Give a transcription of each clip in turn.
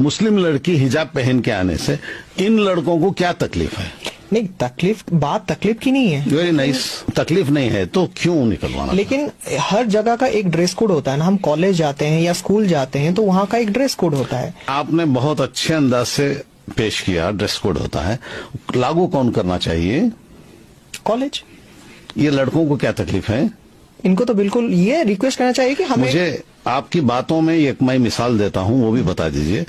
मुस्लिम लड़की हिजाब पहन के आने से इन लड़कों को क्या तकलीफ है? नहीं, बात तकलीफ की नहीं है। Very nice. तकलीफ नहीं है तो क्यों निकलवाना? लेकिन हर जगह का एक ड्रेस कोड होता है ना। हम कॉलेज जाते हैं या स्कूल जाते हैं तो वहाँ का एक ड्रेस कोड होता है। आपने बहुत अच्छे अंदाज से पेश किया, ड्रेस कोड होता है। लागू कौन करना चाहिए? कॉलेज। ये लड़कों को क्या तकलीफ है? इनको तो बिल्कुल ये रिक्वेस्ट करना चाहिए कि हमें। मुझे आपकी बातों में एक मैं मिसाल देता हूँ, वो भी बता दीजिए।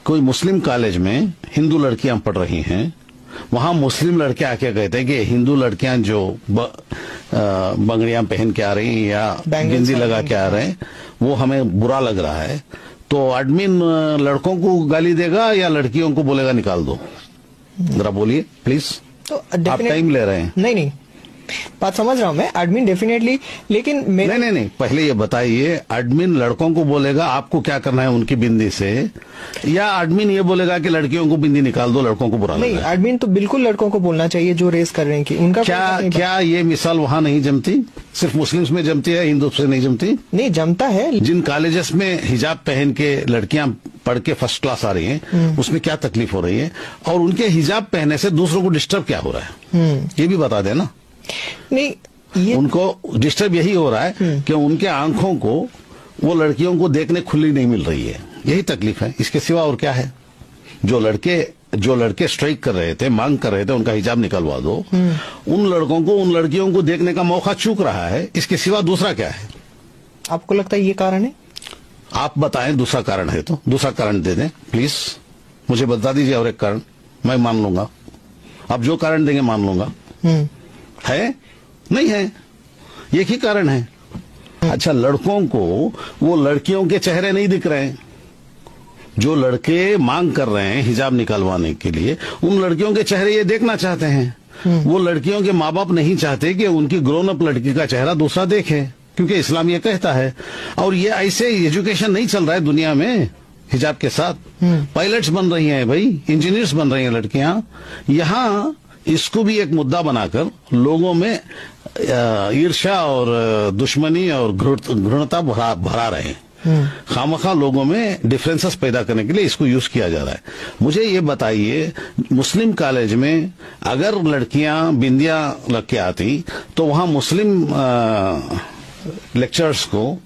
कोई मुस्लिम कॉलेज में हिंदू लड़कियां पढ़ रही हैं, वहां मुस्लिम लड़के आके कहते हैं कि हिंदू लड़कियां जो बंगड़ियां पहन के आ रही हैं या बिंदी लगा के आ रहे हैं, वो हमें बुरा लग रहा है। तो एडमिन लड़कों को गाली देगा या लड़कियों को बोलेगा निकाल दो? जरा बोलिए प्लीज। तो आप टाइम ले रहे हैं। नहीं, बात समझ रहा हूं मैं। एडमिन डेफिनेटली, लेकिन नहीं, पहले ये बताइए, एडमिन लड़कों को बोलेगा आपको क्या करना है उनकी बिंदी से, या एडमिन ये बोलेगा कि लड़कियों को बिंदी निकाल दो, लड़कों को बुरा नहीं? एडमिन तो बिल्कुल लड़कों को बोलना चाहिए जो रेस कर रहे हैं कि उनका क्या ये मिसाल वहाँ नहीं जमती? सिर्फ मुस्लिम्स में जमती है, हिंदू से नहीं जमती? नहीं, जमता है। जिन कॉलेजेस में हिजाब पहन के लड़कियां पढ़ के फर्स्ट क्लास आ रही हैं, उसमें क्या तकलीफ हो रही है, और उनके हिजाब पहनने से दूसरों को डिस्टर्ब क्या हो रहा है, ये भी बता देना। नहीं, ये उनको डिस्टर्ब यही हो रहा है कि उनके आंखों को वो लड़कियों को देखने खुली नहीं मिल रही है, यही तकलीफ है। इसके सिवा और क्या है? जो लड़के स्ट्राइक कर रहे थे, मांग कर रहे थे उनका हिजाब निकलवा दो, उन लड़कों को, उन लड़कियों को देखने का मौका चूक रहा है। इसके सिवा दूसरा क्या है? आपको लगता है ये कारण है? आप बताएं, दूसरा कारण है तो दूसरा कारण दे दें प्लीज। मुझे बता दीजिए और एक कारण, मैं मान लूंगा। आप जो कारण देंगे मान लूंगा। है? नहीं है, एक ही कारण है। अच्छा, लड़कों को वो लड़कियों के चेहरे नहीं दिख रहे हैं। जो लड़के मांग कर रहे हैं हिजाब निकलवाने के लिए, उन लड़कियों के चेहरे ये देखना चाहते हैं। वो लड़कियों के माँ बाप नहीं चाहते कि उनकी ग्रोन अप लड़की का चेहरा दूसरा देखे, क्योंकि इस्लाम ये कहता है। और ये ऐसे एजुकेशन नहीं चल रहा है दुनिया में हिजाब के साथ। पायलट्स बन रही हैं भाई, इंजीनियर्स बन रही हैं लड़कियां। यहाँ इसको भी एक मुद्दा बनाकर लोगों में ईर्ष्या और दुश्मनी और घृणता भरा रहे हैं। खामखा लोगों में डिफरेंसेस पैदा करने के लिए इसको यूज किया जा रहा है। मुझे ये बताइए, मुस्लिम कॉलेज में अगर लड़कियां बिंदियां लग के आती तो वहां मुस्लिम लेक्चरर्स को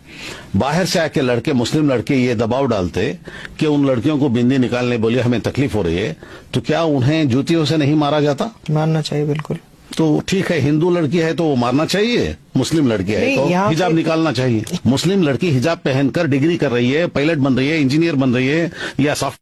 बाहर से आके लड़के, मुस्लिम लड़के ये दबाव डालते कि उन लड़कियों को बिंदी निकालने बोलिए, हमें तकलीफ हो रही है, तो क्या उन्हें जूतियों से नहीं मारा जाता? मारना चाहिए बिल्कुल। तो ठीक है, हिंदू लड़की है तो वो मारना चाहिए, मुस्लिम लड़की है तो हिजाब निकालना चाहिए। मुस्लिम लड़की हिजाब पहनकर डिग्री कर रही है, पायलट बन रही है, इंजीनियर बन रही है या सॉफ्ट